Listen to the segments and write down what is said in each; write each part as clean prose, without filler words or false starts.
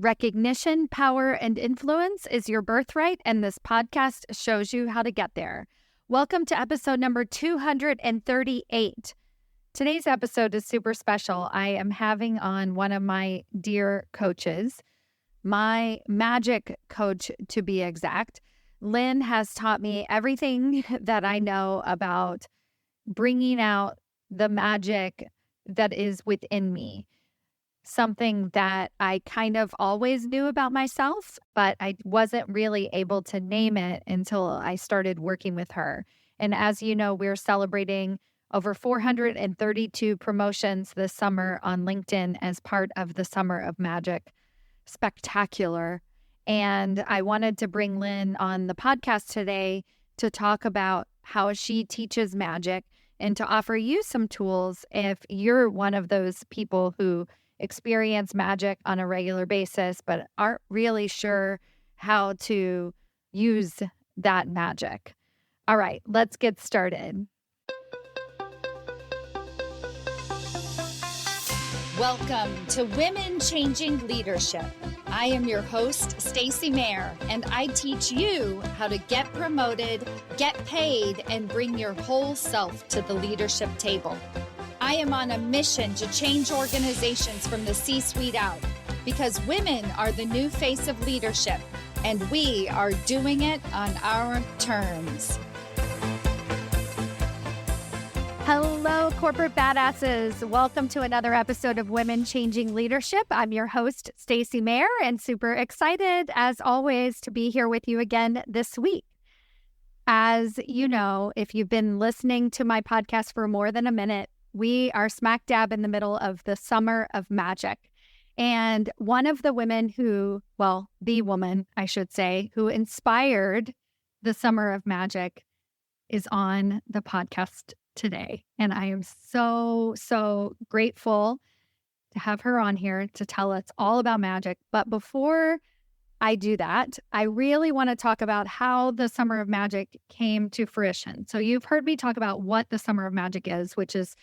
Recognition, power, and influence is your birthright, and this podcast shows you how to get there. Welcome to episode number 238. Today's episode is super special. I am having on one of my dear coaches, my magic coach to be exact. Lynn has taught me everything that I know about bringing out the magic that is within me. Something that I kind of always knew about myself, but I wasn't really able to name it until I started working with her. And as you know, we're celebrating over 432 promotions this summer on LinkedIn as part of the Summer of Magic Spectacular. And I wanted to bring Lynn on the podcast today to talk about how she teaches magic and to offer you some tools if you're one of those people who experience magic on a regular basis, but aren't really sure how to use that magic. All right, let's get started. Welcome to Women Changing Leadership. I am your host, Stacy Mayer, and I teach you how to get promoted, get paid, and bring your whole self to the leadership table. I am on a mission to change organizations from the C-suite out because women are the new face of leadership, and we are doing it on our terms. Hello, corporate badasses. Welcome to another episode of Women Changing Leadership. I'm your host, Stacy Mayer, and super excited, as always, to be here with you again this week. As you know, if you've been listening to my podcast for more than a minute, we are smack dab in the middle of the Summer of Magic. And one of the women who, the woman, I should say, who inspired the Summer of Magic is on the podcast today. And I am so grateful to have her on here to tell us all about magic. But before I do that, I really want to talk about how the Summer of Magic came to fruition. So you've heard me talk about what the Summer of Magic is, which is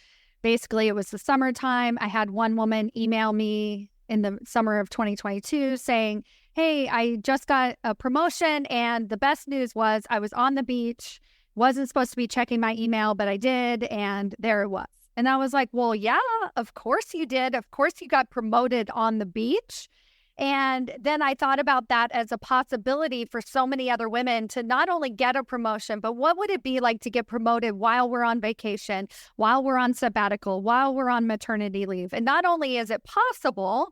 basically it was the summertime. I had one woman email me in the summer of 2022 saying, hey, I just got a promotion and the best news was I was on the beach, wasn't supposed to be checking my email, but I did, and there it was. And I was like, well, yeah, of course you did. Of course you got promoted on the beach. And then I thought about that as a possibility for so many other women to not only get a promotion, but what would it be like to get promoted while we're on vacation, while we're on sabbatical, while we're on maternity leave? And not only is it possible,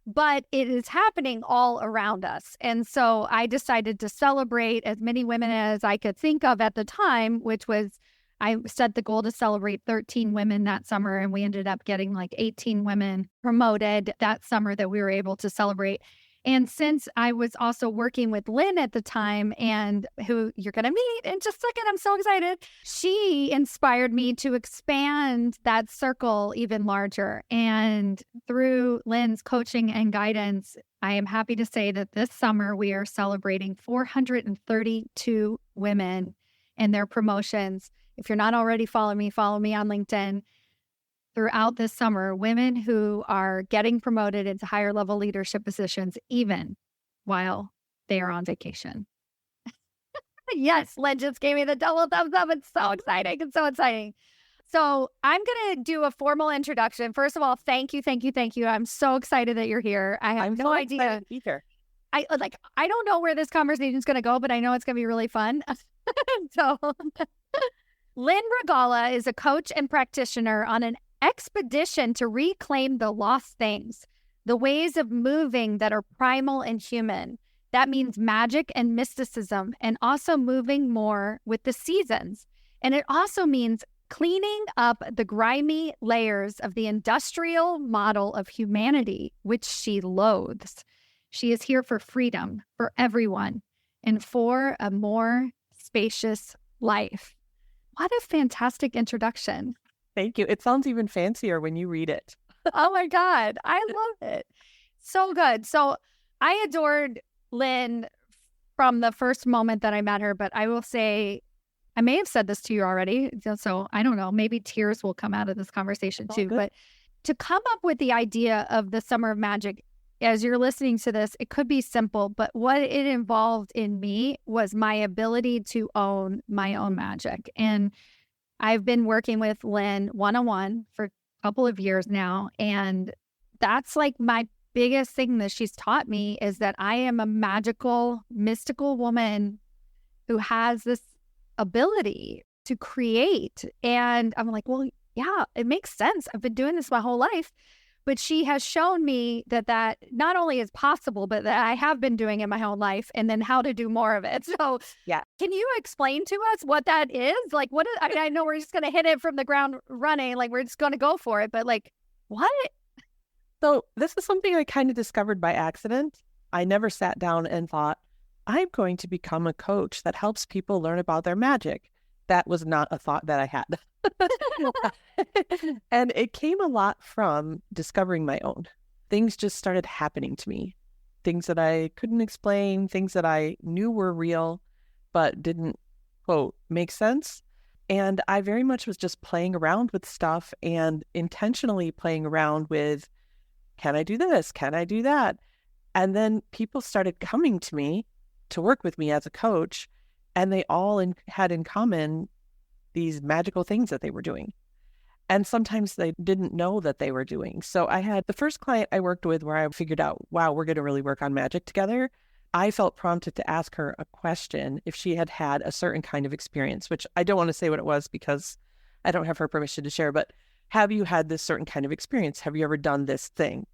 but it is happening all around us. And so I decided to celebrate as many women as I could think of at the time, which was I set the goal to celebrate 13 women that summer, and we ended up getting like 18 women promoted that summer that we were able to celebrate. And since I was also working with Lynn at the time, and who you're going to meet in just a second, I'm so excited, she inspired me to expand that circle even larger. And through Lynn's coaching and guidance, I am happy to say that this summer we are celebrating 432 women and their promotions. If you're not already following me on LinkedIn. Throughout this summer, women who are getting promoted into higher level leadership positions, even while they are on vacation. Yes, Lynn just gave me the double thumbs up. It's so exciting. It's so exciting. So I'm going to do a formal introduction. First of all, thank you. I'm so excited that you're here. I have no idea. Either. I don't know where this conversation is going to go, but I know it's going to be really fun. So Lynn Rogala is a coach and practitioner on an expedition to reclaim the lost things, the ways of moving that are primal and human. That means magic and mysticism, and also moving more with the seasons. And it also means cleaning up the grimy layers of the industrial model of humanity, which she loathes. She is here for freedom, for everyone, and for a more spacious life. What a fantastic introduction. Thank you. It sounds even fancier when you read it. Oh my God. I love it. So good. So I adored Lynn from the first moment that I met her, but I will say, I may have said this to you already. So I don't know, maybe tears will come out of this conversation too. Good. But to come up with the idea of the Summer of Magic, as you're listening to this, it could be simple, but what it involved in me was my ability to own my own magic. And I've been working with Lynn one-on-one for a couple of years now. And that's like my biggest thing that she's taught me is that I am a magical, mystical woman who has this ability to create. And I'm like, well, yeah, it makes sense. I've been doing this my whole life. But she has shown me that not only is possible, but that I have been doing it my whole life, and then how to do more of it. So Yeah. can you explain to us what that is? Like, I know we're just going to hit it from the ground running, like we're just going to go for it, but like, what? So this is something I kind of discovered by accident. I never sat down and thought, I'm going to become a coach that helps people learn about their magic. That was not a thought that I had. And it came a lot from discovering my own. Things just started happening to me. Things that I couldn't explain, things that I knew were real, but didn't, quote, make sense. And I very much was just playing around with stuff and intentionally playing around with, can I do this? Can I do that? And then people started coming to me to work with me as a coach, and they all had in common these magical things that they were doing. And sometimes they didn't know that they were doing. So I had the first client I worked with where I figured out, wow, we're going to really work on magic together. I felt prompted to ask her a question if she had had a certain kind of experience, which I don't want to say what it was because I don't have her permission to share, but have you had this certain kind of experience? Have you ever done this thing?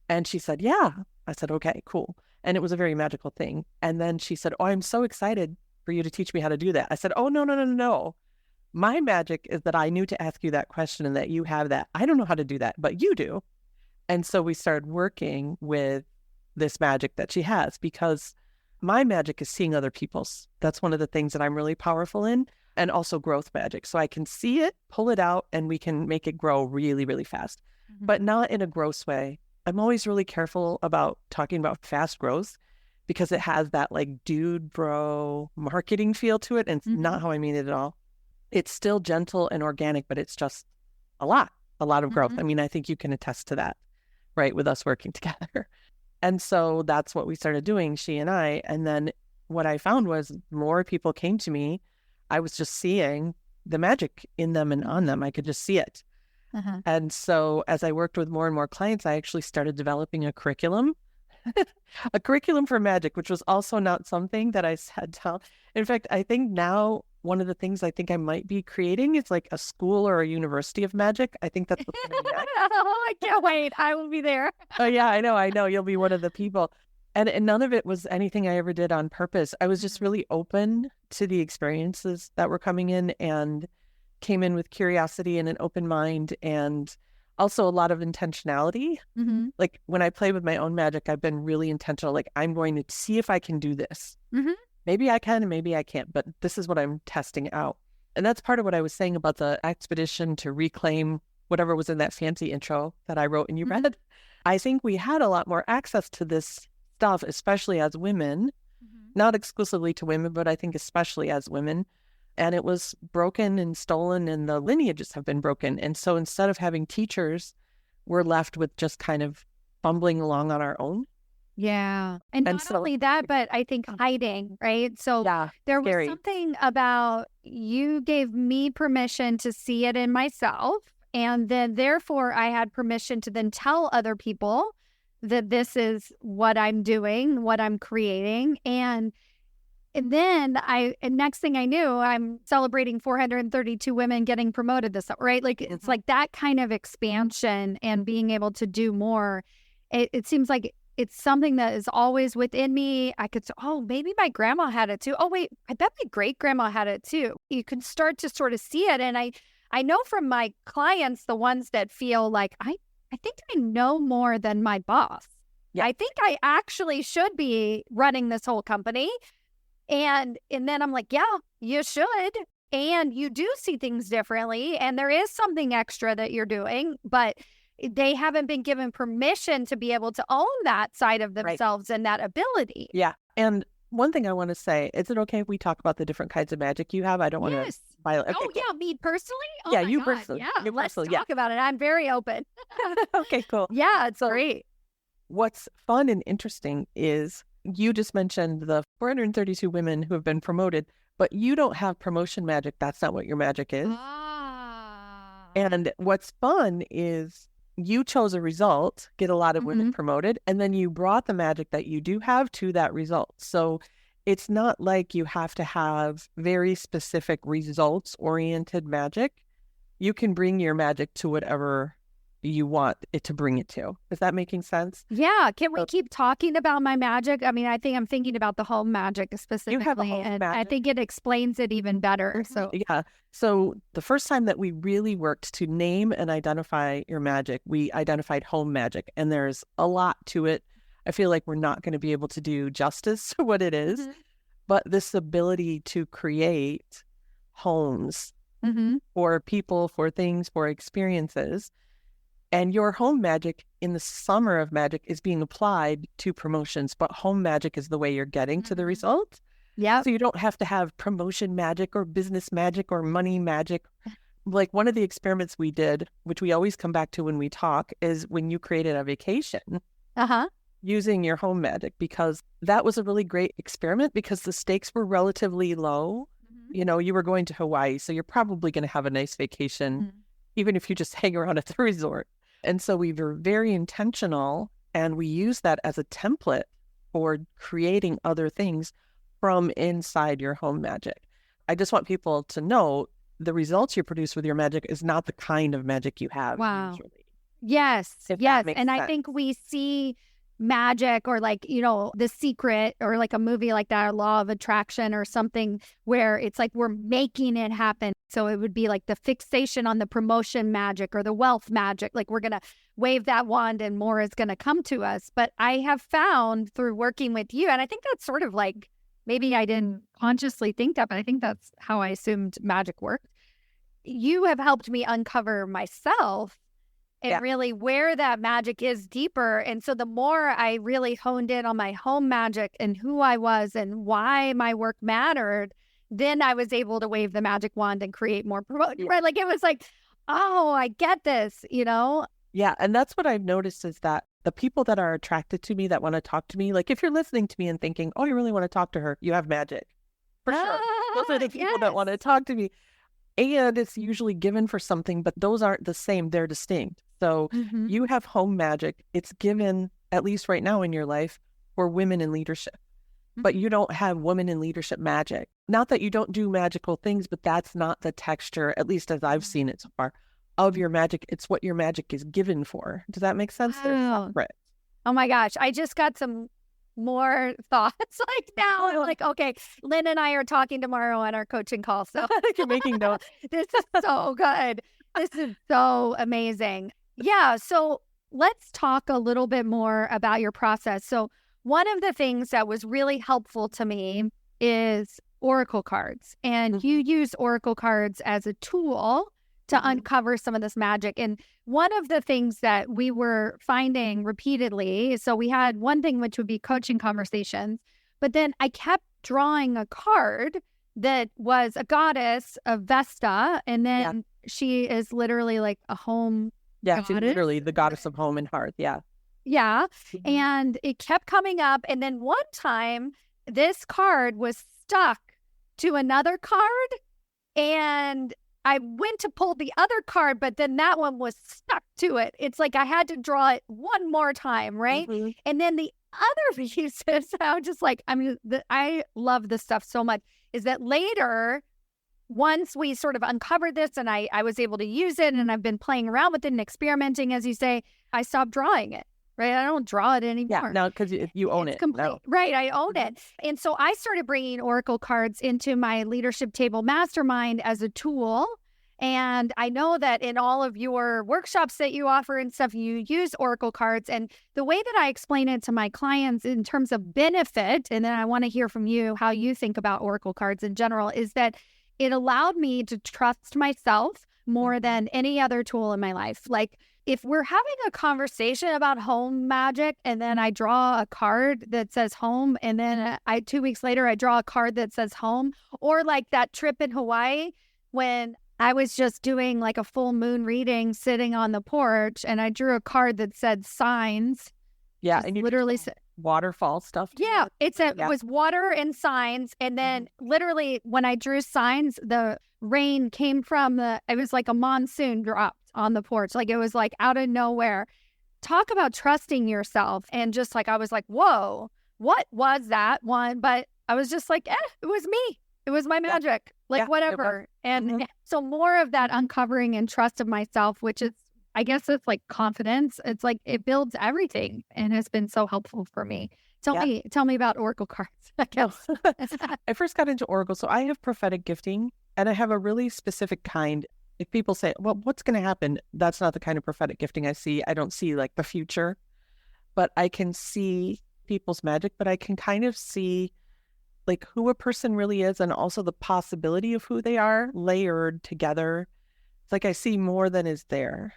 And she said, yeah. I said, okay, cool. And it was a very magical thing. And then she said, oh, I'm so excited for you to teach me how to do that. I said, oh, no. My magic is that I knew to ask you that question and that you have that. I don't know how to do that, but you do. And so we started working with this magic that she has, because my magic is seeing other people's. That's one of the things that I'm really powerful in, and also growth magic. So I can see it, pull it out, and we can make it grow really, really fast, but not in a gross way. I'm always really careful about talking about fast growth because it has that like dude bro marketing feel to it. And it's not how I mean it at all. It's still gentle and organic, but it's just a lot of growth. I mean, I think you can attest to that, right? With us working together. And so that's what we started doing, she and I. And then what I found was more people came to me. I was just seeing the magic in them and on them. I could just see it. And so as I worked with more and more clients, I actually started developing a curriculum, a curriculum for magic, which was also not something that I sat down. In fact, I think now one of the things I think I might be creating is like a school or a university of magic. I think that's what's coming next. Oh, I can't wait. I will be there. Oh yeah, I know. You'll be one of the people. And none of it was anything I ever did on purpose. I was just really open to the experiences that were coming in, and came in with curiosity and an open mind, and also a lot of intentionality. Like when I play with my own magic, I've been really intentional. Like, I'm going to see if I can do this. Maybe I can and maybe I can't, but this is what I'm testing out. And that's part of what I was saying about the expedition to reclaim whatever was in that fancy intro that I wrote and you read. I think we had a lot more access to this stuff, especially as women, not exclusively to women, but I think especially as women. And it was broken and stolen, and the lineages have been broken. And so instead of having teachers, we're left with just kind of fumbling along on our own. Yeah. And not only that, but I think hiding, right? So there was something about, you gave me permission to see it in myself. And then therefore I had permission to then tell other people that this is what I'm doing, what I'm creating. And then next thing I knew, I'm celebrating 432 women getting promoted this, right? Like, it's like that kind of expansion and being able to do more. It seems like it's something that is always within me. I could say, oh, maybe my grandma had it too. Oh, wait, I bet my great grandma had it too. You can start to sort of see it. And I know from my clients, the ones that feel like, I think I know more than my boss. I think I actually should be running this whole company. And then I'm like, yeah, you should. And you do see things differently. And there is something extra that you're doing, but they haven't been given permission to be able to own that side of themselves and that ability. Yeah. And one thing I want to say, is it okay if we talk about the different kinds of magic you have? I don't want to violate. Okay, yeah, me personally? Oh yeah, my you God. personally. Yeah, let's talk about it. I'm very open. Okay, cool. Yeah, it's great. what's fun and interesting is you just mentioned the 432 women who have been promoted, but you don't have promotion magic. That's not what your magic is. Ah. And what's fun is you chose a result, get a lot of women promoted, and then you brought the magic that you do have to that result. So it's not like you have to have very specific results-oriented magic. You can bring your magic to whatever you want it to bring it to. Is that making sense? Yeah. Can we keep talking about my magic? I mean, I think I'm thinking about the home magic specifically, You have a home and I magic. think it explains it even better. So Yeah. So the first time that we really worked to name and identify your magic, we identified home magic, and there's a lot to it. I feel like we're not going to be able to do justice to what it is, but this ability to create homes for people, for things, for experiences. And your home magic in the summer of magic is being applied to promotions, but home magic is the way you're getting to the result. yeah. So you don't have to have promotion magic or business magic or money magic. Like one of the experiments we did, which we always come back to when we talk, is when you created a vacation using your home magic, because that was a really great experiment because the stakes were relatively low. You know, you were going to Hawaii, so you're probably going to have a nice vacation, even if you just hang around at the resort. And so we were very intentional, and we use that as a template for creating other things from inside your home magic. I just want people to know the results you produce with your magic is not the kind of magic you have usually. Yes. If Yes. that makes And sense. I think we see magic or like, you know, The Secret or like a movie like that, or Law of Attraction or something where it's like we're making it happen. So it would be like the fixation on the promotion magic or the wealth magic. Like we're going to wave that wand and more is going to come to us. But I have found through working with you, and I think that's sort of like, maybe I didn't consciously think that, but I think that's how I assumed magic worked. You have helped me uncover myself and really where that magic is deeper. And so the more I really honed in on my home magic and who I was and why my work mattered, then I was able to wave the magic wand and create more promotion, right? Like it was like, oh, I get this, you know? Yeah. And that's what I've noticed is that the people that are attracted to me, that want to talk to me, like if you're listening to me and thinking, oh, you really want to talk to her, you have magic. For sure. Those are the people that want to talk to me. And it's usually given for something, but those aren't the same. They're distinct. So you have home magic. It's given, at least right now in your life, for women in leadership. But you don't have women in leadership magic. Not that you don't do magical things, but that's not the texture, at least as I've seen it so far, of your magic. It's what your magic is given for. Does that make sense? Wow. Oh my gosh. I just got some more thoughts. Like now I'm like, okay, Lynn and I are talking tomorrow on our coaching call. So you're making notes. This is so good. This is so amazing. Yeah. So let's talk a little bit more about your process. So one of the things that was really helpful to me is oracle cards. And you use oracle cards as a tool to uncover some of this magic. And one of the things that we were finding repeatedly, so we had one thing which would be coaching conversations, but then I kept drawing a card that was a goddess of Vesta. And then she is literally like a home she's literally the goddess of home and hearth. Yeah. And it kept coming up. And then one time this card was stuck to another card, and I went to pull the other card, but then that one was stuck to it. It's like I had to draw it one more time, right? And then the other pieces, I was just like, I mean, I love this stuff so much, is that later, once we sort of uncovered this and I was able to use it and I've been playing around with it and experimenting, as you say, I stopped drawing it, right? I don't draw it anymore. Yeah, no, because you own it. No. Right, I own it. And so I started bringing oracle cards into my leadership table mastermind as a tool. And I know that in all of your workshops that you offer and stuff, you use oracle cards. And the way that I explain it to my clients in terms of benefit, and then I want to hear from you how you think about oracle cards in general, is that it allowed me to trust myself more than any other tool in my life. Like if we're having a conversation about home magic and then I draw a card that says home, and then 2 weeks later I draw a card that says home, or like that trip in Hawaii when I was just doing like a full moon reading sitting on the porch and I drew a card that said signs, Yeah. Just And you literally waterfall stuff. Yeah, it was water and signs. And then literally when I drew signs, the rain came from it was like a monsoon dropped on the porch. Like it was like out of nowhere. Talk about trusting yourself. And just like, I was like, whoa, what was that one? But I was just like, it was me. It was my magic, whatever. And so more of that uncovering and trust of myself, which is, I guess it's like confidence. It's like it builds everything and has been so helpful for me. Tell me about Oracle cards. I guess. I first got into Oracle. So I have prophetic gifting and I have a really specific kind. If people say, well, what's going to happen? That's not the kind of prophetic gifting I see. I don't see like the future, but I can see people's magic, but I can kind of see like who a person really is and also the possibility of who they are layered together. It's like I see more than is there.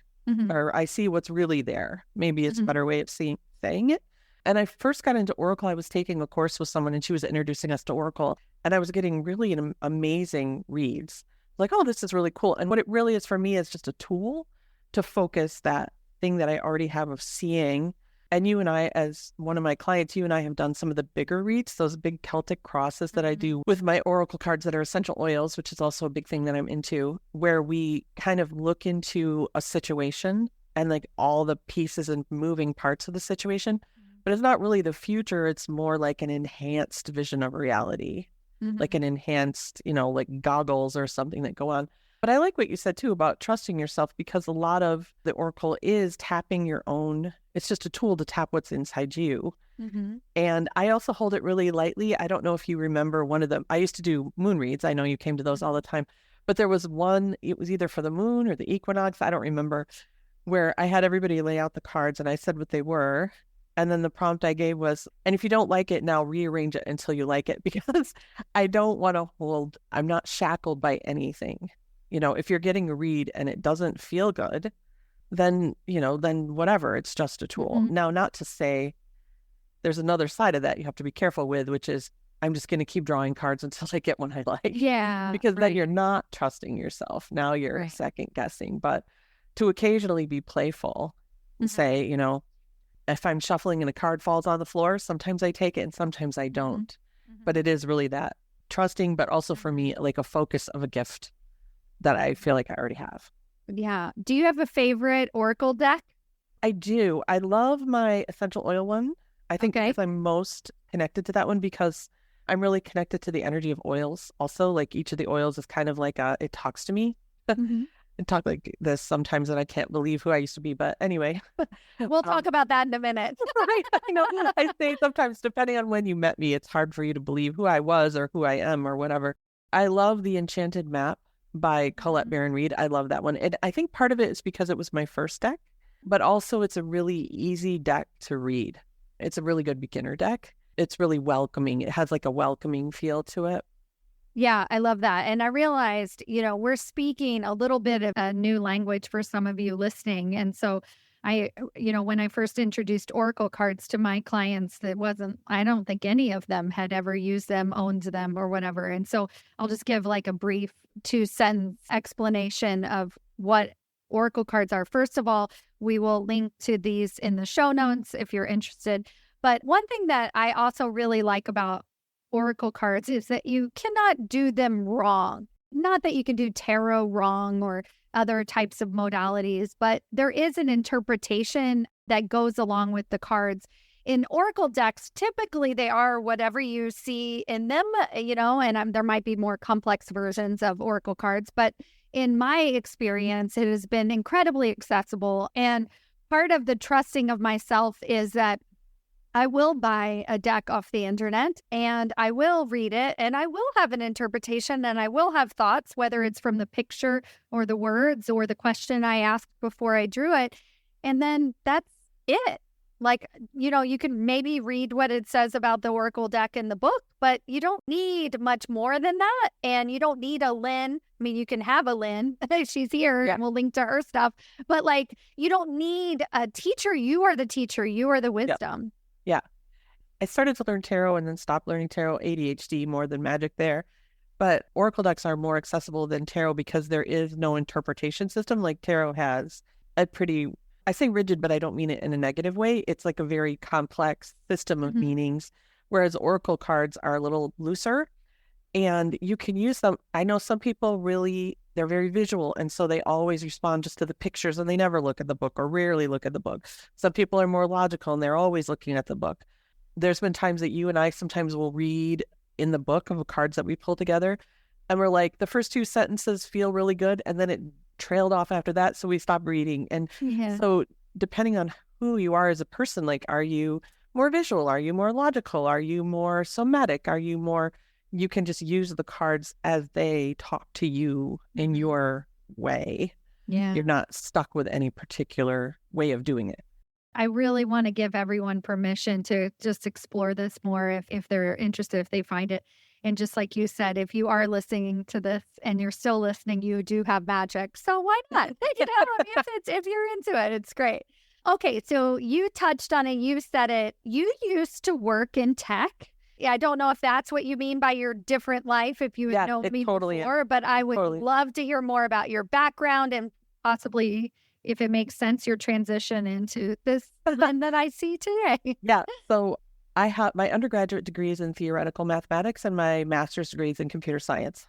Or I see what's really there. Maybe it's a better way of saying it. And I first got into Oracle. I was taking a course with someone and she was introducing us to Oracle. And I was getting really amazing reads. Like, oh, this is really cool. And what it really is for me is just a tool to focus that thing that I already have of seeing. And you and I, as one of my clients, you and I have done some of the bigger reads, those big Celtic crosses that I do with my Oracle cards that are essential oils, which is also a big thing that I'm into, where we kind of look into a situation and like all the pieces and moving parts of the situation. But it's not really the future. It's more like an enhanced vision of reality, like an enhanced, like goggles or something that go on. But I like what you said too about trusting yourself, because a lot of the Oracle is tapping your own. It's just a tool to tap what's inside you. And I also hold it really lightly. I don't know if you remember one of them. I used to do moon reads. I know you came to those all the time, but there was one, it was either for the moon or the equinox, I don't remember, where I had everybody lay out the cards and I said what they were. And then the prompt I gave was, and if you don't like it now, rearrange it until you like it, because I don't want to I'm not shackled by anything. If you're getting a read and it doesn't feel good, then whatever, it's just a tool. Now, not to say there's another side of that you have to be careful with, which is I'm just going to keep drawing cards until I get one I like. Yeah. Because then you're not trusting yourself. Now you're second guessing. But to occasionally be playful and say, if I'm shuffling and a card falls on the floor, sometimes I take it and sometimes I don't. But it is really that trusting, but also for me, like a focus of a gift that I feel like I already have. Yeah. Do you have a favorite Oracle deck? I do. I love my essential oil one. I think because I'm most connected to that one, because I'm really connected to the energy of oils. Also, like each of the oils is kind of like it talks to me. And talk like this sometimes, and I can't believe who I used to be. But anyway, we'll talk about that in a minute. Right? I say sometimes, depending on when you met me, it's hard for you to believe who I was or who I am or whatever. I love the Enchanted Map by Colette Baron Reed. I love that one. And I think part of it is because it was my first deck, but also it's a really easy deck to read. It's a really good beginner deck. It's really welcoming. It has like a welcoming feel to it. Yeah, I love that. And I realized, we're speaking a little bit of a new language for some of you listening. And so when I first introduced Oracle cards to my clients, I don't think any of them had ever used them, owned them, or whatever. And so I'll just give like a brief 2-sentence explanation of what Oracle cards are. First of all, we will link to these in the show notes if you're interested. But one thing that I also really like about Oracle cards is that you cannot do them wrong. Not that you can do tarot wrong or other types of modalities, but there is an interpretation that goes along with the cards. In Oracle decks, typically they are whatever you see in them, and there might be more complex versions of Oracle cards, but in my experience, it has been incredibly accessible. And part of the trusting of myself is that I will buy a deck off the internet and I will read it and I will have an interpretation and I will have thoughts, whether it's from the picture or the words or the question I asked before I drew it. And then that's it. Like, you can maybe read what it says about the Oracle deck in the book, but you don't need much more than that. And you don't need a Lynn. I mean, you can have a Lynn. She's here. Yeah. And we'll link to her stuff. But like, you don't need a teacher. You are the teacher. You are the wisdom. Yeah. I started to learn tarot and then stopped learning tarot. ADHD more than magic there. But Oracle decks are more accessible than tarot because there is no interpretation system. Like tarot has a pretty I say rigid, but I don't mean it in a negative way. It's like a very complex system of meanings, whereas oracle cards are a little looser and you can use them. I know some people really, they're very visual, and so they always respond just to the pictures and they never look at the book or rarely look at the book. Some people are more logical and they're always looking at the book. There's been times that you and I sometimes will read in the book of the cards that we pull together, and we're like, the first two sentences feel really good, and then it trailed off after that, so we stopped reading. And so depending on who you are as a person, like, are you more visual? Are you more logical? Are you more somatic? Are you more, you can just use the cards as they talk to you in your way. You're not stuck with any particular way of doing it. I really want to give everyone permission to just explore this more if they're interested, if they find it. And just like you said, if you are listening to this and you're still listening, you do have magic. So why not? If you're into it, it's great. Okay, so you touched on it. You said it. You used to work in tech. Yeah, I don't know if that's what you mean by your different life, if you know me before, but I would love to hear more about your background and possibly, if it makes sense, your transition into this Lynn that I see today. Yeah, so I have my undergraduate degrees in theoretical mathematics and my master's degrees in computer science.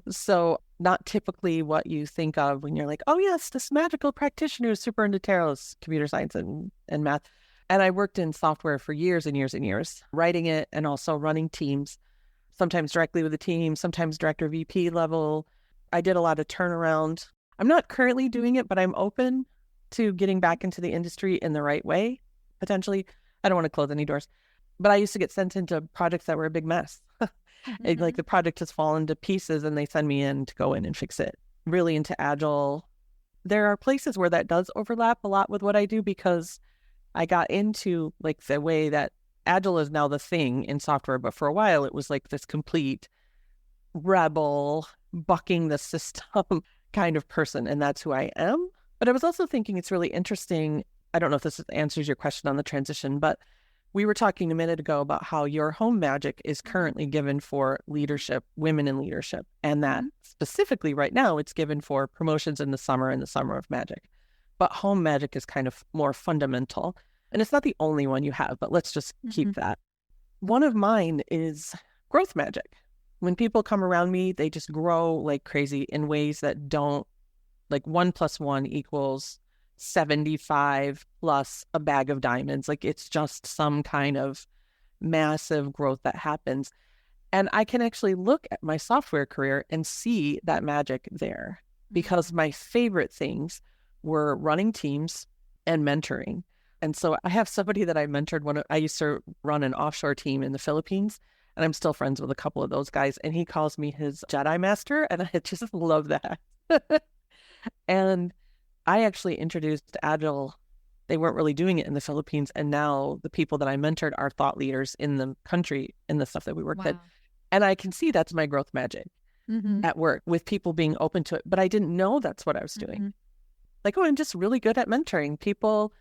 So not typically what you think of when you're like, oh yes, this magical practitioner is super into tarot, computer science and math. And I worked in software for years and years and years, writing it and also running teams, sometimes directly with the team, sometimes director VP level. I did a lot of turnaround. I'm not currently doing it, but I'm open to getting back into the industry in the right way, potentially. I don't want to close any doors, but I used to get sent into projects that were a big mess. Like the project has fallen to pieces and they send me in to go in and fix it. Really into Agile. There are places where that does overlap a lot with what I do because I got into like the way that Agile is now the thing in software, but for a while it was like this complete rebel, bucking the system kind of person, and that's who I am. But I was also thinking it's really interesting. I don't know if this answers your question on the transition, but we were talking a minute ago about how your home magic is currently given for leadership, women in leadership, and that specifically right now it's given for promotions in the summer and the summer of magic. But home magic is kind of more fundamental, and it's not the only one you have, but let's just keep that. One of mine is growth magic. When people come around me, they just grow like crazy in ways that don't, like 1 + 1 = 75 plus a bag of diamonds. Like it's just some kind of massive growth that happens. And I can actually look at my software career and see that magic there because my favorite things were running teams and mentoring. And so I have somebody that I mentored. I used to run an offshore team in the Philippines, and I'm still friends with a couple of those guys. And he calls me his Jedi Master, and I just love that. And I actually introduced Agile. They weren't really doing it in the Philippines, and now the people that I mentored are thought leaders in the country in the stuff that we worked with. And I can see that's my growth magic at work with people being open to it. But I didn't know that's what I was doing. Like, oh, I'm just really good at mentoring people.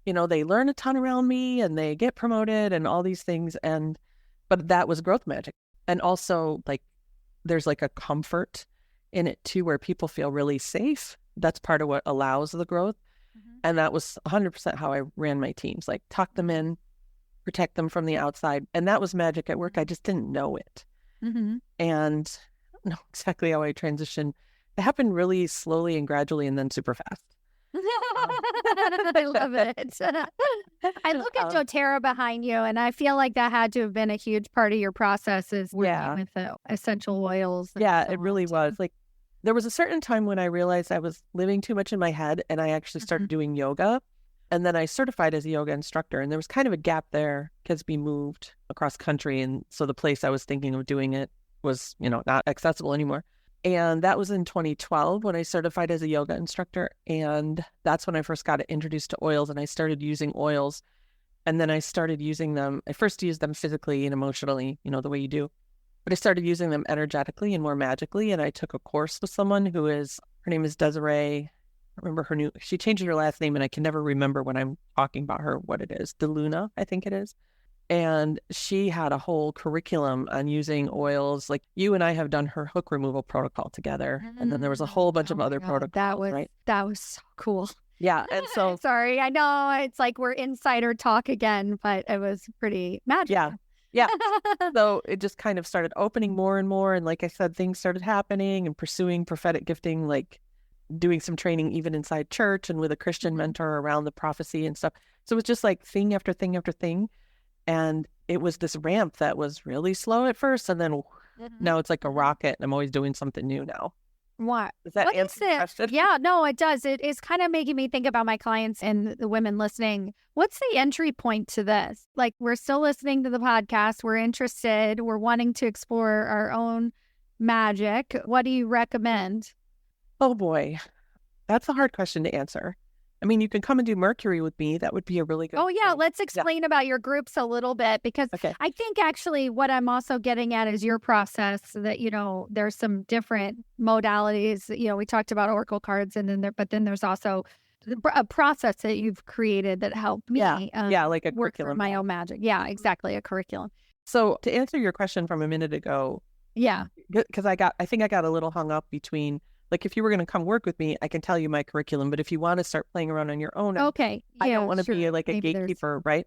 You know, they learn a ton around me and they get promoted and all these things. But that was growth magic. And also, like, there's like a comfort in it too, where people feel really safe. That's part of what allows the growth. And that was 100% how I ran my teams, like tuck them in, protect them from the outside. And that was magic at work. I just didn't know it. And I don't know exactly how I transitioned. It happened really slowly and gradually and then super fast. I love it. I look at doTERRA behind you, and I feel like that had to have been a huge part of your process is working with the essential oils. Yeah, it really was. Like, there was a certain time when I realized I was living too much in my head, and I actually started doing yoga. And then I certified as a yoga instructor, and there was kind of a gap there because we moved across country. And so the place I was thinking of doing it was, not accessible anymore. And that was in 2012 when I certified as a yoga instructor. And that's when I first got introduced to oils, and I started using oils. And then I started using them. I first used them physically and emotionally, the way you do. But I started using them energetically and more magically. And I took a course with someone her name is Desiree. I remember she changed her last name, and I can never remember when I'm talking about her what it is. DeLuna, I think it is. And she had a whole curriculum on using oils. Like, you and I have done her hook removal protocol together. And then there was a whole bunch of other protocols. That was so cool. Yeah. And so, Sorry, I know it's like we're insider talk again, but it was pretty magical. yeah. Yeah. So it just kind of started opening more and more. And like I said, things started happening and pursuing prophetic gifting, like doing some training even inside church and with a Christian mentor around the prophecy and stuff. So it was just like thing after thing after thing. And it was this ramp that was really slow at first. And then now it's like a rocket and I'm always doing something new now. What? Does that answer the question? Yeah, no, it does. It is kind of making me think about my clients and the women listening. What's the entry point to this? Like, we're still listening to the podcast. We're interested. We're wanting to explore our own magic. What do you recommend? Oh boy, that's a hard question to answer. I mean, you can come and do Mercury with me. That would be a really good yeah. thing. Let's explain about your groups a little bit, because I think actually what I'm also getting at is your process that, there's some different modalities. We talked about oracle cards but then there's also a process that you've created that helped me. Like a work curriculum. Through my own magic. Yeah, exactly. A curriculum. So to answer your question from a minute ago. Yeah. Because I think I got a little hung up between, like, if you were going to come work with me, I can tell you my curriculum. But if you want to start playing around on your own, I don't want to be like a gatekeeper, right?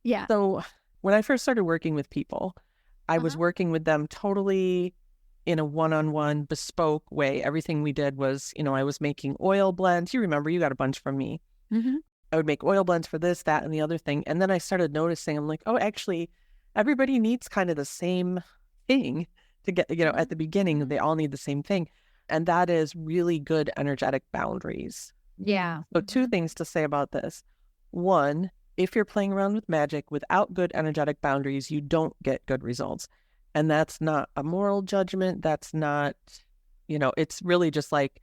Yeah. So when I first started working with people, I was working with them totally in a one-on-one bespoke way. Everything we did was, I was making oil blends. You remember, you got a bunch from me. Mm-hmm. I would make oil blends for this, that, and the other thing. And then I started noticing, I'm like, oh, actually, everybody needs kind of the same thing to get, at the beginning, they all need the same thing. And that is really good energetic boundaries. Yeah. So 2 things to say about this. 1, if you're playing around with magic without good energetic boundaries, you don't get good results. And that's not a moral judgment. That's not, it's really just like,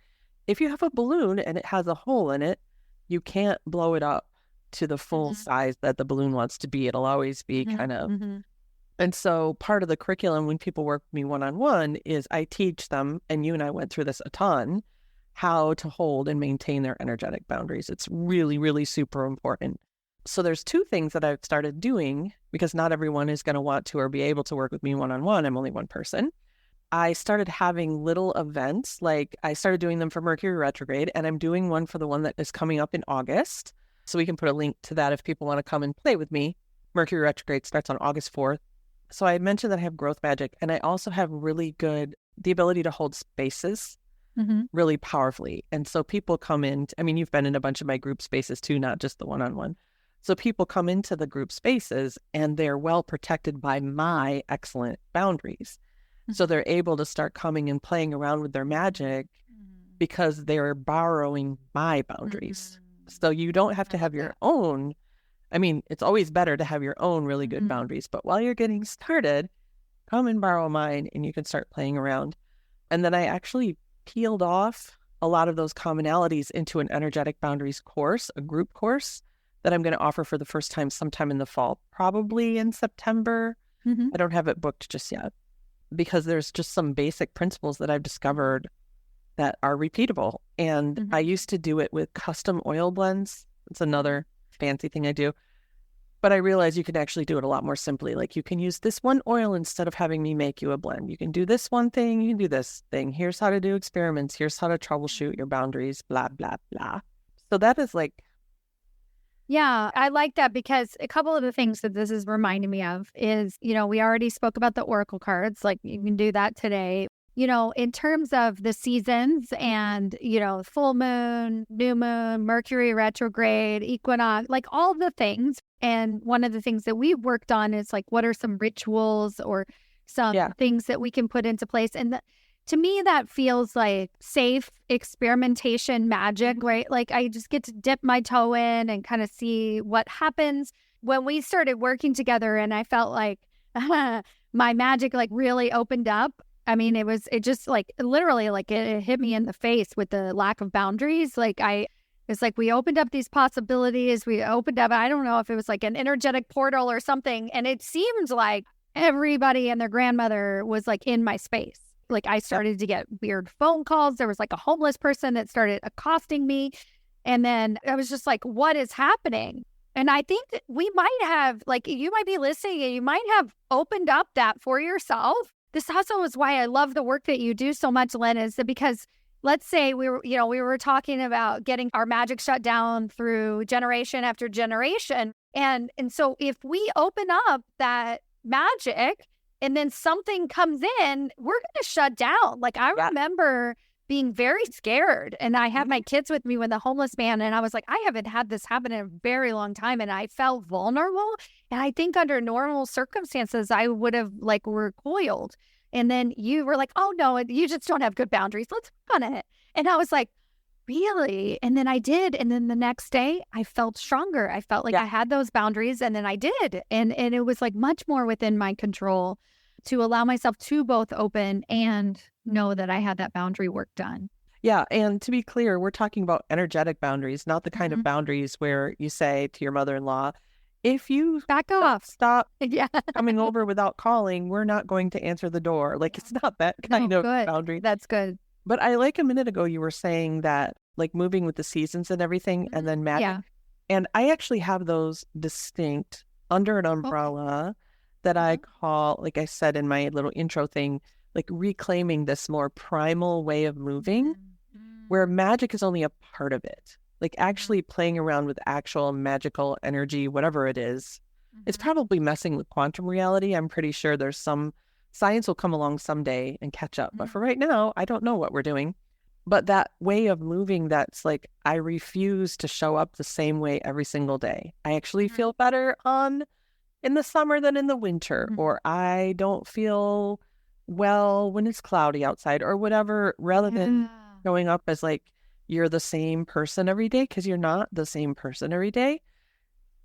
if you have a balloon and it has a hole in it, you can't blow it up to the full size that the balloon wants to be. It'll always be kind of... And so part of the curriculum when people work with me one-on-one is I teach them, and you and I went through this a ton, how to hold and maintain their energetic boundaries. It's really, really super important. So there's 2 things that I've started doing, because not everyone is going to want to or be able to work with me one-on-one. I'm only one person. I started having little events, like I started doing them for Mercury retrograde, and I'm doing one for the one that is coming up in August. So we can put a link to that if people want to come and play with me. Mercury retrograde starts on August 4th. So I had mentioned that I have growth magic, and I also have the ability to hold spaces really powerfully. And so people come in, you've been in a bunch of my group spaces too, not just the one-on-one. So people come into the group spaces and they're well protected by my excellent boundaries. So they're able to start coming and playing around with their magic because they're borrowing my boundaries. So you don't have to have your own. It's always better to have your own really good boundaries, but while you're getting started, come and borrow mine and you can start playing around. And then I actually peeled off a lot of those commonalities into an energetic boundaries course, a group course that I'm going to offer for the first time sometime in the fall, probably in September. I don't have it booked just yet because there's just some basic principles that I've discovered that are repeatable. And I used to do it with custom oil blends. It's another fancy thing I do. But I realize you can actually do it a lot more simply. Like, you can use this one oil instead of having me make you a blend. You can do this one thing, you can do this thing. Here's how to do experiments. Here's how to troubleshoot your boundaries, blah, blah, blah. So that is like... Yeah, I like that, because a couple of the things that this is reminding me of is, we already spoke about the oracle cards. Like, you can do that today. In terms of the seasons and, full moon, new moon, Mercury retrograde, equinox, like all the things. And one of the things that we've worked on is like, what are some rituals or some things that we can put into place? And to me, that feels like safe experimentation magic, right? Like, I just get to dip my toe in and kind of see what happens. When we started working together and I felt like my magic like really opened up. It just like literally like it hit me in the face with the lack of boundaries. It's like we opened up these possibilities. We opened up, I don't know if it was like an energetic portal or something. And it seemed like everybody and their grandmother was like in my space. Like, I started to get weird phone calls. There was like a homeless person that started accosting me. And then I was just like, what is happening? And I think that we might have, like, you might be listening and you might have opened up that for yourself. This also is why I love the work that you do so much, Lynn, is that because let's say we were talking about getting our magic shut down through generation after generation. And so if we open up that magic and then something comes in, we're going to shut down. Like I remember being very scared, and I had my kids with me when the homeless man, and I was like, I haven't had this happen in a very long time, and I felt vulnerable. And I think under normal circumstances, I would have like recoiled. And then you were like, oh no, you just don't have good boundaries. Let's work on it. And I was like, really? And then I did. And then the next day I felt stronger. I felt like I had those boundaries, and then I did. And it was like much more within my control to allow myself to both open and know that I had that boundary work done. Yeah. And to be clear, we're talking about energetic boundaries, not the kind of boundaries where you say to your mother-in-law, if you back off, stop coming over without calling, we're not going to answer the door. Like it's not that kind of boundary. That's good. But I like a minute ago, you were saying that like moving with the seasons and everything, and then magic. Yeah. And I actually have those distinct under an umbrella that I call, like I said in my little intro thing, like reclaiming this more primal way of moving where magic is only a part of it. Like actually playing around with actual magical energy, whatever it is. It's probably messing with quantum reality. I'm pretty sure there's some science will come along someday and catch up. But for right now, I don't know what we're doing. But that way of moving, that's like, I refuse to show up the same way every single day. I actually feel better in the summer than in the winter, or I don't feel well when it's cloudy outside or whatever, rather than showing up as like, you're the same person every day, because you're not the same person every day.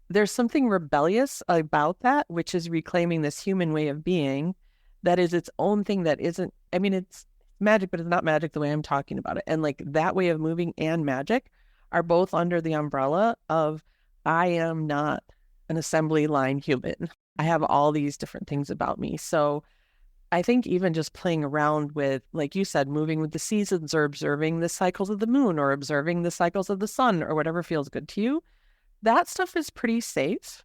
There's something rebellious about that, which is reclaiming this human way of being that is its own thing that isn't, I mean, it's magic, but it's not magic the way I'm talking about it. And like that way of moving and magic are both under the umbrella of I am not an assembly line human. I have all these different things about me. So I think even just playing around with, like you said, moving with the seasons or observing the cycles of the moon or observing the cycles of the sun or whatever feels good to you, that stuff is pretty safe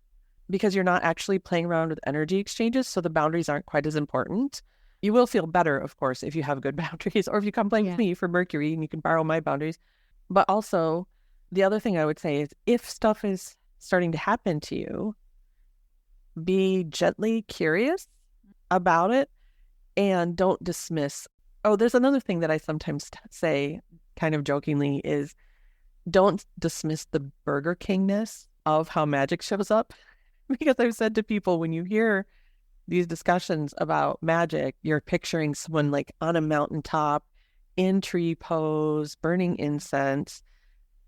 because you're not actually playing around with energy exchanges. So the boundaries aren't quite as important. You will feel better, of course, if you have good boundaries, or if you come play with me for Mercury and you can borrow my boundaries. But also, the other thing I would say is if stuff is starting to happen to you, be gently curious about it and don't dismiss. Oh, there's another thing that I sometimes say kind of jokingly is don't dismiss the Burger Kingness of how magic shows up. Because I've said to people, when you hear these discussions about magic, you're picturing someone like on a mountaintop, in tree pose, burning incense.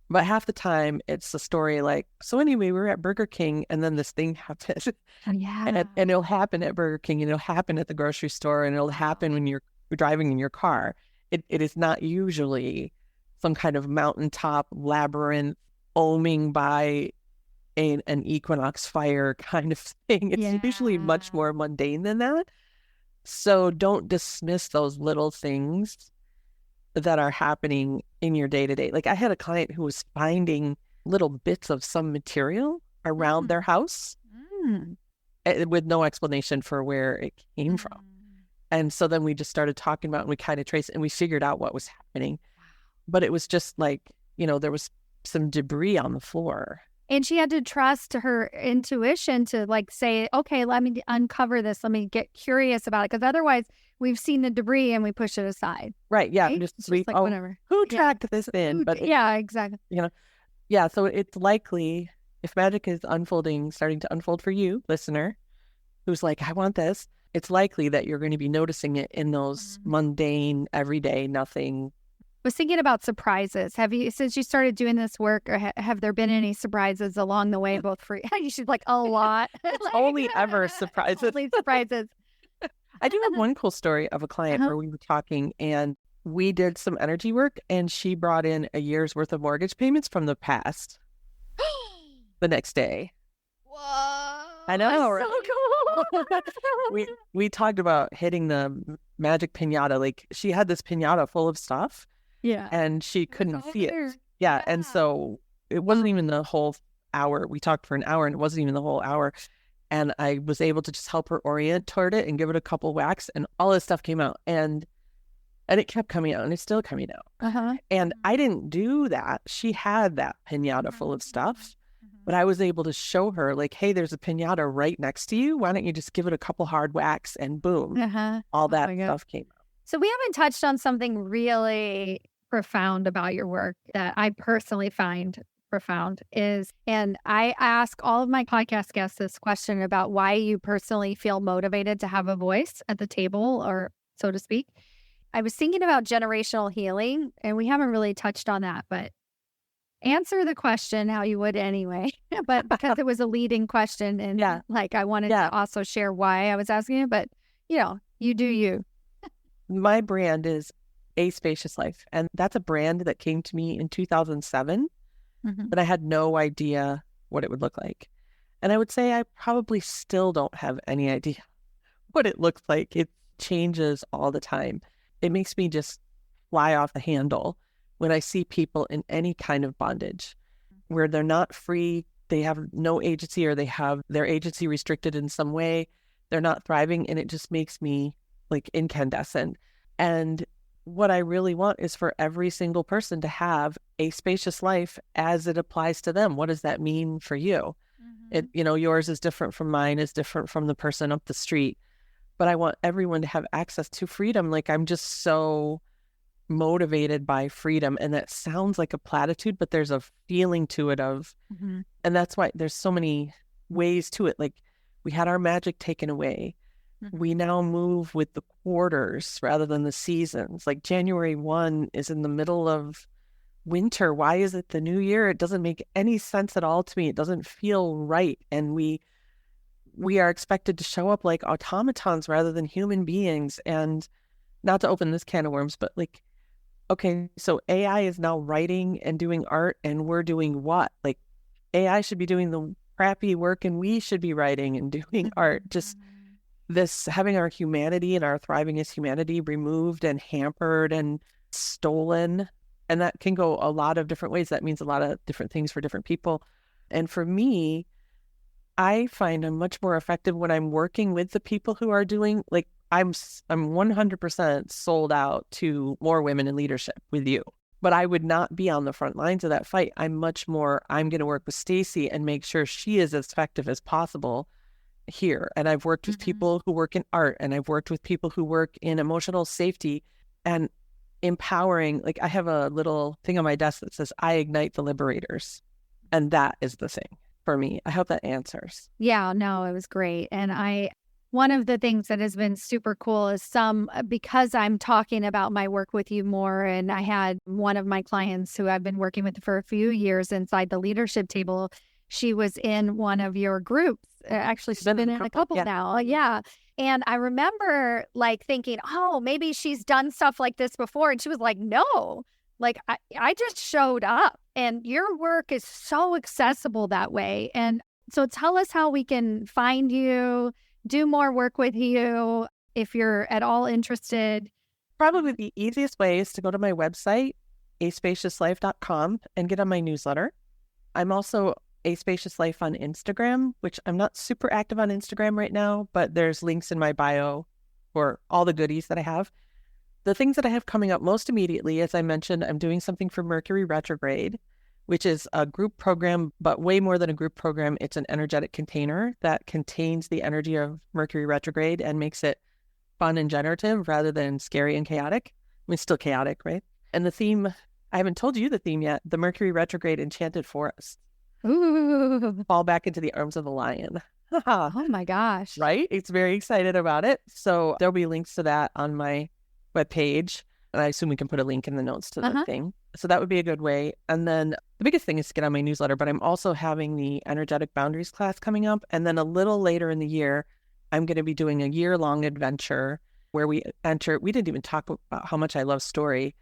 But half the time it's a story like, so anyway, we were at Burger King and then this thing happened. And it'll happen at Burger King and it'll happen at the grocery store and it'll happen when you're driving in your car. It is not usually some kind of mountaintop labyrinth oming by an equinox fire kind of thing. It's usually much more mundane than that. So don't dismiss those little things that are happening in your day-to-day. Like I had a client who was finding little bits of some material around their house with no explanation for where it came from. And so then we just started talking about it and we kind of traced and we figured out what was happening. But it was just like, there was some debris on the floor. And she had to trust her intuition to like say, okay, let me uncover this. Let me get curious about it. Because otherwise we've seen the debris and we push it aside. Right. Yeah. Right? Just like, whatever. Who tracked this in? But exactly. Yeah. So it's likely if magic is starting to unfold for you, listener, who's like, I want this. It's likely that you're going to be noticing it in those mundane, everyday, nothing. I was thinking about surprises. Have you, since you started doing this work, or have there been any surprises along the way, both for you? Should like a lot. Only ever surprises. Only surprises. I do have one cool story of a client where we were talking and we did some energy work and she brought in a year's worth of mortgage payments from the past the next day. Whoa. I know. Right? So cool. we talked about hitting the magic piñata. Like she had this piñata full of stuff. Yeah. And she couldn't see it. Yeah. And so it wasn't even the whole hour. We talked for an hour and it wasn't even the whole hour. And I was able to just help her orient toward it and give it a couple whacks and all this stuff came out. And And it kept coming out, and it's still coming out. And I didn't do that. She had that piñata full of stuff, but I was able to show her, like, hey, there's a piñata right next to you. Why don't you just give it a couple hard whacks, and boom, all that stuff came out. So we haven't touched on something really profound about your work that I personally find profound is, and I ask all of my podcast guests this question about why you personally feel motivated to have a voice at the table, or so to speak. I was thinking about generational healing, and we haven't really touched on that, but answer the question how you would anyway. But because it was a leading question, and like I wanted to also share why I was asking it, but you do you. My brand is A Spacious Life, and that's a brand that came to me in 2007, but I had no idea what it would look like. And I would say I probably still don't have any idea what it looks like. It changes all the time. It makes me just fly off the handle when I see people in any kind of bondage where they're not free, they have no agency, or they have their agency restricted in some way. They're not thriving, and it just makes me like incandescent. And what I really want is for every single person to have a spacious life as it applies to them. What does that mean for you? It, yours is different from mine, is different from the person up the street. But I want everyone to have access to freedom. Like, I'm just so motivated by freedom. And that sounds like a platitude, but there's a feeling to it of, and that's why there's so many ways to it. Like, we had our magic taken away. We now move with the quarters rather than the seasons. Like, January 1 is in the middle of winter. Why is it the new year? It doesn't make any sense at all to me. It doesn't feel right. And we are expected to show up like automatons rather than human beings. And not to open this can of worms, but like, okay, so AI is now writing and doing art, and we're doing what? Like, AI should be doing the crappy work, and we should be writing and doing art. Just this, having our humanity and our thriving as humanity removed and hampered and stolen. And that can go a lot of different ways. That means a lot of different things for different people. And for me, I find I'm much more effective when I'm working with the people who are doing, like, I'm 100% sold out to more women in leadership with you. But I would not be on the front lines of that fight. I'm going to work with Stacy and make sure she is as effective as possible here. And I've worked with people who work in art, and I've worked with people who work in emotional safety and empowering. Like, I have a little thing on my desk that says, I ignite the liberators. And that is the thing for me. I hope that answers. Yeah, no, it was great. And one of the things that has been super cool is because I'm talking about my work with you more, and I had one of my clients who I've been working with for a few years inside the leadership table. She was in one of your groups. Actually, she's been in a couple now. Yeah. And I remember like thinking, oh, maybe she's done stuff like this before. And she was like, no, like I just showed up, and your work is so accessible that way. And so tell us how we can find you, do more work with you if you're at all interested. Probably the easiest way is to go to my website, aspaciouslife.com, and get on my newsletter. I'm also A Spacious Life on Instagram, which I'm not super active on Instagram right now, but there's links in my bio for all the goodies that I have. The things that I have coming up most immediately, as I mentioned, I'm doing something for Mercury retrograde, which is a group program, but way more than a group program. It's an energetic container that contains the energy of Mercury retrograde and makes it fun and generative rather than scary and chaotic. I mean, still chaotic, right? And the theme, I haven't told you the theme yet, the Mercury retrograde enchanted forest. Ooh. Fall back into the arms of the lion. Oh my gosh. Right? It's very excited about it. So there'll be links to that on my webpage. And I assume we can put a link in the notes to the thing. So that would be a good way. And then the biggest thing is to get on my newsletter, but I'm also having the energetic boundaries class coming up. And then a little later in the year, I'm going to be doing a year-long adventure where we didn't even talk about how much I love story,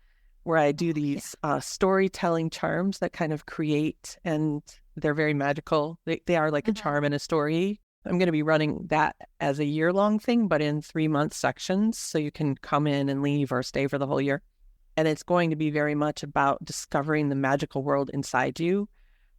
where I do these storytelling charms that kind of create, and they're very magical. They are like a charm in a story. I'm going to be running that as a year-long thing, but in 3-month sections. So you can come in and leave or stay for the whole year. And it's going to be very much about discovering the magical world inside you,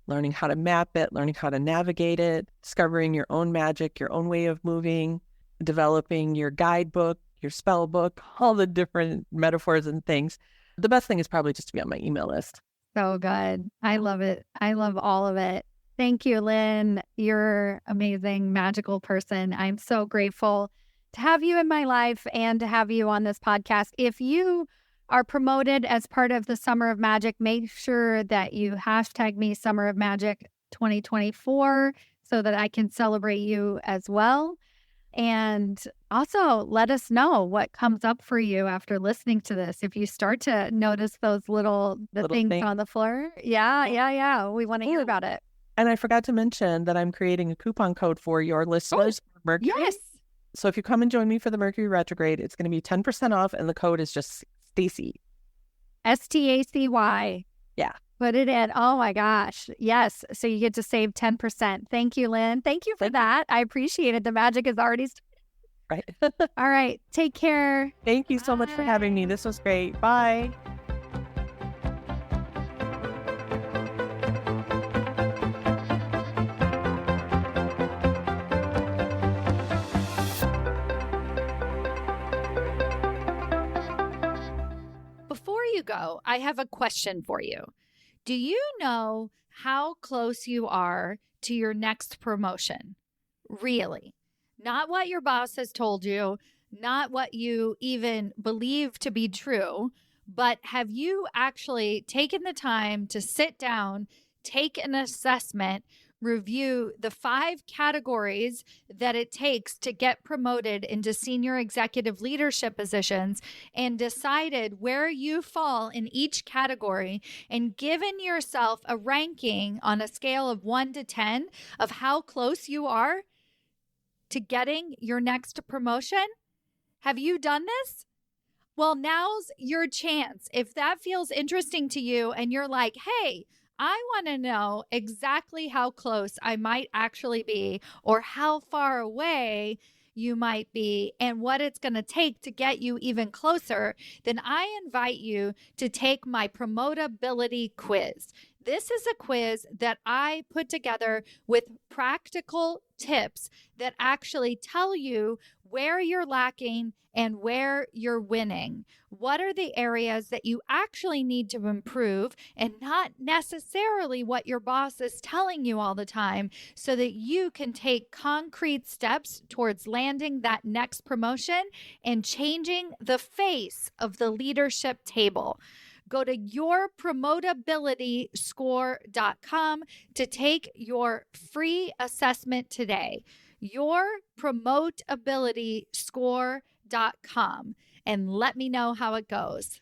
learning how to map it, learning how to navigate it, discovering your own magic, your own way of moving, developing your guidebook, your spell book, all the different metaphors and things. The best thing is probably just to be on my email list. So good. I love it. I love all of it. Thank you, Lynn. You're amazing, magical person. I'm so grateful to have you in my life and to have you on this podcast. If you are promoted as part of the Summer of Magic, make sure that you hashtag me Summer of Magic 2024 so that I can celebrate you as well. And also let us know what comes up for you after listening to this. If you start to notice those little things on the floor. Yeah. We want to hear about it. And I forgot to mention that I'm creating a coupon code for your listeners. Mercury. Yes. So if you come and join me for the Mercury retrograde, it's going to be 10% off, and the code is just Stacy. STACY. Yeah. Put it in. Oh my gosh. Yes. So you get to save 10%. Thank you, Lynn. Thank you for that. I appreciate it. The magic is already right. All right. Take care. Thank you so much for having me. This was great. Bye. Before you go, I have a question for you. Do you know how close you are to your next promotion? Really? Not what your boss has told you, not what you even believe to be true, but have you actually taken the time to sit down, take an assessment, review the 5 categories that it takes to get promoted into senior executive leadership positions and decided where you fall in each category and given yourself a ranking on a scale of 1 to 10 of how close you are to getting your next promotion? Have you done this? Well, now's your chance. If that feels interesting to you and you're like, hey, I want to know exactly how close I might actually be or how far away you might be and what it's going to take to get you even closer, then I invite you to take my promotability quiz. This is a quiz that I put together with practical tips that actually tell you where you're lacking and where you're winning. What are the areas that you actually need to improve and not necessarily what your boss is telling you all the time so that you can take concrete steps towards landing that next promotion and changing the face of the leadership table. Go to yourpromotabilityscore.com to take your free assessment today. Yourpromotabilityscore.com and let me know how it goes.